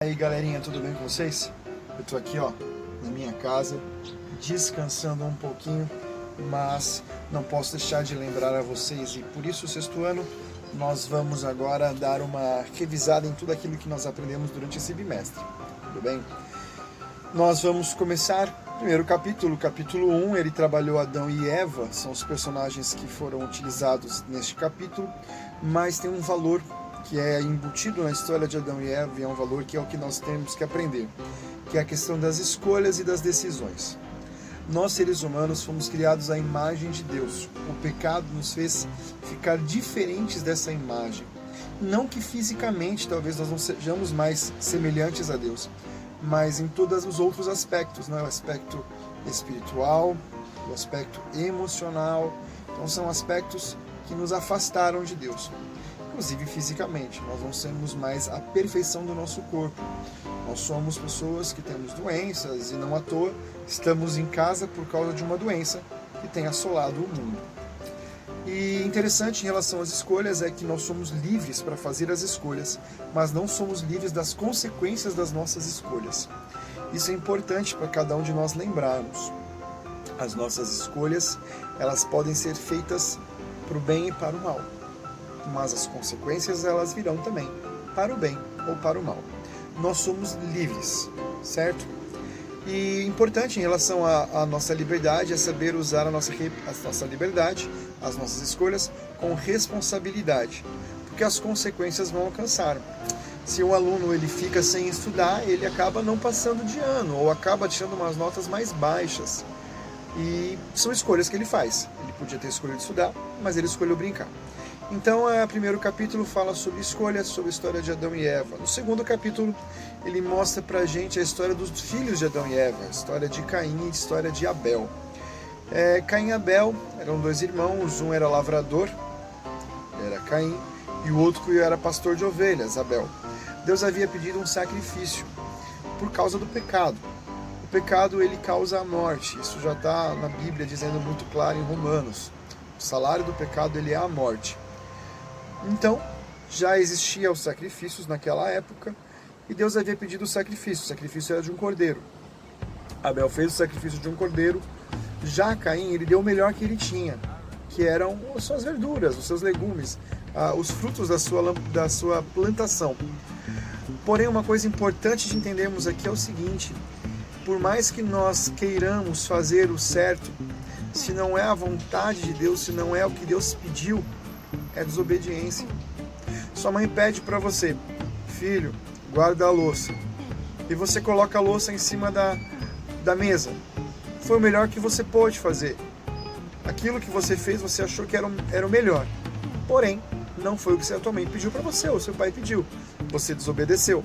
E aí galerinha, tudo bem com vocês? Eu tô aqui na minha casa, descansando um pouquinho, mas não posso deixar de lembrar a vocês, e por isso o sexto ano nós vamos agora dar uma revisada em tudo aquilo que nós aprendemos durante esse bimestre, tudo bem? Nós vamos começar o primeiro capítulo 1, ele trabalhou Adão e Eva, são os personagens que foram utilizados neste capítulo, mas tem um valor que é embutido na história de Adão e Eva, e é um valor que é o que nós temos que aprender, que é a questão das escolhas e das decisões. Nós, seres humanos, fomos criados à imagem de Deus. O pecado nos fez ficar diferentes dessa imagem. Não que fisicamente, talvez nós não sejamos mais semelhantes a Deus, mas em todos os outros aspectos, né? O aspecto espiritual, o aspecto emocional. Então são aspectos que nos afastaram de Deus. Inclusive fisicamente, nós não somos mais a perfeição do nosso corpo. Nós somos pessoas que temos doenças e não à toa estamos em casa por causa de uma doença que tem assolado o mundo. E interessante em relação às escolhas é que nós somos livres para fazer as escolhas, mas não somos livres das consequências das nossas escolhas. Isso é importante para cada um de nós lembrarmos. As nossas escolhas, elas podem ser feitas para o bem e para o mal, mas as consequências elas virão também, para o bem ou para o mal. Nós somos livres, certo? E importante em relação à nossa liberdade é saber usar a nossa liberdade, as nossas escolhas, com responsabilidade, porque as consequências vão alcançar. Se um aluno ele fica sem estudar, ele acaba não passando de ano, ou acaba tirando umas notas mais baixas. E são escolhas que ele faz. Ele podia ter escolhido estudar, mas ele escolheu brincar. Então, o primeiro capítulo fala sobre escolhas, sobre a história de Adão e Eva. No segundo capítulo, ele mostra pra gente a história dos filhos de Adão e Eva, a história de Caim e a história de Abel. Caim e Abel eram dois irmãos, um era lavrador, era Caim, e o outro que era pastor de ovelhas, Abel. Deus havia pedido um sacrifício por causa do pecado. O pecado, ele causa a morte, isso já está na Bíblia dizendo muito claro em Romanos. O salário do pecado, ele é a morte. Então, já existiam os sacrifícios naquela época, e Deus havia pedido o sacrifício era de um cordeiro. Abel fez o sacrifício de um cordeiro, já Caim, ele deu o melhor que ele tinha, que eram as suas verduras, os seus legumes, os frutos da sua plantação. Porém, uma coisa importante de entendermos aqui é o seguinte: por mais que nós queiramos fazer o certo, se não é a vontade de Deus, se não é o que Deus pediu, é desobediência. Sua mãe pede para você: filho, guarda a louça. E você coloca a louça em cima da mesa. Foi o melhor que você pôde fazer. Aquilo que você fez, você achou que era o melhor. Porém, não foi o que a tua mãe pediu para você, ou seu pai pediu. Você desobedeceu.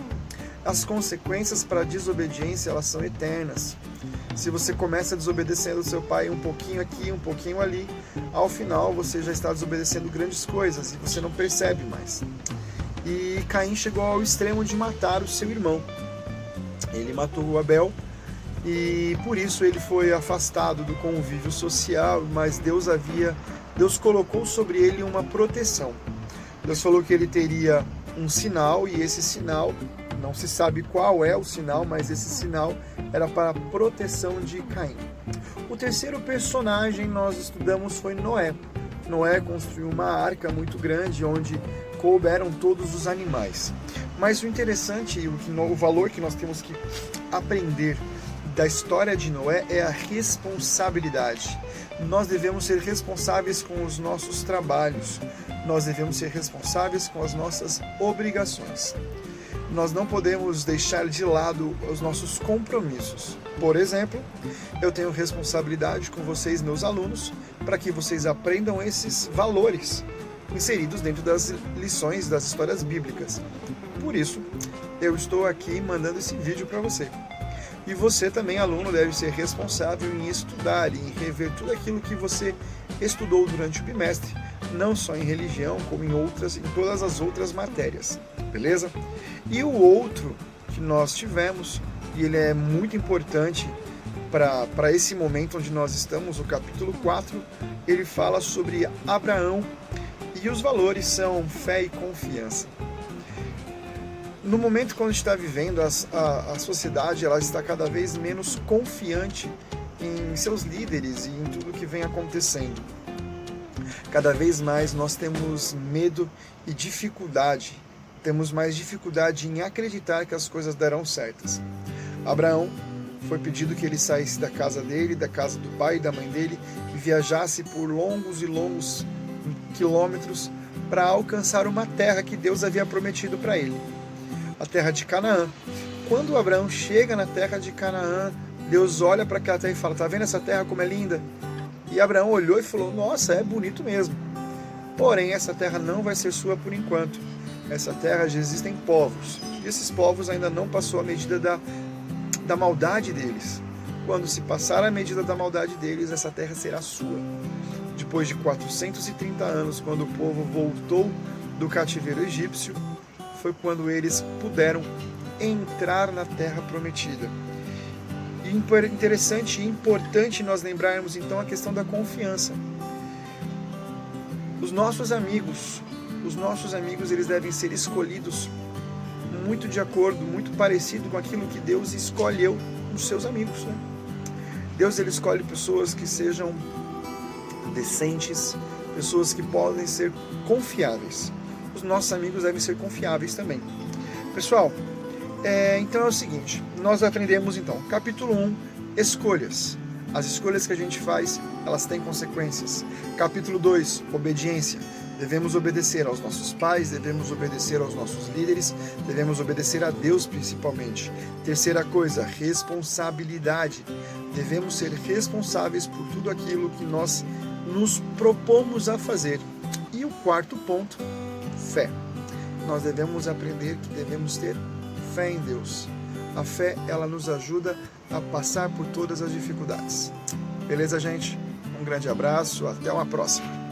As consequências para a desobediência, elas são eternas. Se você começa desobedecendo o seu pai um pouquinho aqui, um pouquinho ali, ao final você já está desobedecendo grandes coisas e você não percebe mais. E Caim chegou ao extremo de matar o seu irmão. Ele matou o Abel e por isso ele foi afastado do convívio social, mas Deus colocou sobre ele uma proteção. Deus falou que ele teria um sinal, e esse sinal, não se sabe qual é o sinal, mas esse sinal era para a proteção de Caim. O terceiro personagem nós estudamos foi Noé. Noé construiu uma arca muito grande onde couberam todos os animais. Mas o interessante e o valor que nós temos que aprender da história de Noé é a responsabilidade. Nós devemos ser responsáveis com os nossos trabalhos. Nós devemos ser responsáveis com as nossas obrigações. Nós não podemos deixar de lado os nossos compromissos. Por exemplo, eu tenho responsabilidade com vocês, meus alunos, para que vocês aprendam esses valores inseridos dentro das lições das histórias bíblicas. Por isso, eu estou aqui mandando esse vídeo para você. E você também, aluno, deve ser responsável em estudar e em rever tudo aquilo que você estudou durante o bimestre, não só em religião, como em todas as outras matérias, beleza? E o outro que nós tivemos, e ele é muito importante para esse momento onde nós estamos, o capítulo 4, ele fala sobre Abraão, e os valores são fé e confiança. No momento quando a gente está vivendo, a sociedade ela está cada vez menos confiante em seus líderes e em tudo que vem acontecendo. Cada vez mais nós temos medo e dificuldade, temos mais dificuldade em acreditar que as coisas darão certas. Abraão foi pedido que ele saísse da casa dele, da casa do pai e da mãe dele, e viajasse por longos e longos quilômetros para alcançar uma terra que Deus havia prometido para ele, a terra de Canaã. Quando Abraão chega na terra de Canaã, Deus olha para aquela terra e fala: tá vendo essa terra como é linda? E Abraão olhou e falou: nossa, é bonito mesmo. Porém, essa terra não vai ser sua por enquanto. Essa terra já existem povos, e esses povos ainda não passou a medida da maldade deles. Quando se passar a medida da maldade deles, essa terra será sua. Depois de 430 anos, quando o povo voltou do cativeiro egípcio, foi quando eles puderam entrar na terra prometida. E interessante e importante nós lembrarmos então a questão da confiança. Os nossos amigos, eles devem ser escolhidos muito de acordo, muito parecido com aquilo que Deus escolheu nos seus amigos, né? Deus ele escolhe pessoas que sejam decentes, pessoas que podem ser confiáveis. Os nossos amigos devem ser confiáveis também. Pessoal, então é o seguinte, nós aprendemos então, capítulo 1, escolhas. As escolhas que a gente faz, elas têm consequências. Capítulo 2, obediência. Devemos obedecer aos nossos pais, devemos obedecer aos nossos líderes, devemos obedecer a Deus principalmente. Terceira coisa, responsabilidade. Devemos ser responsáveis por tudo aquilo que nós nos propomos a fazer. E o quarto ponto, fé. Nós devemos aprender que devemos ter fé em Deus. A fé, ela nos ajuda a passar por todas as dificuldades. Beleza, gente? Um grande abraço, até uma próxima.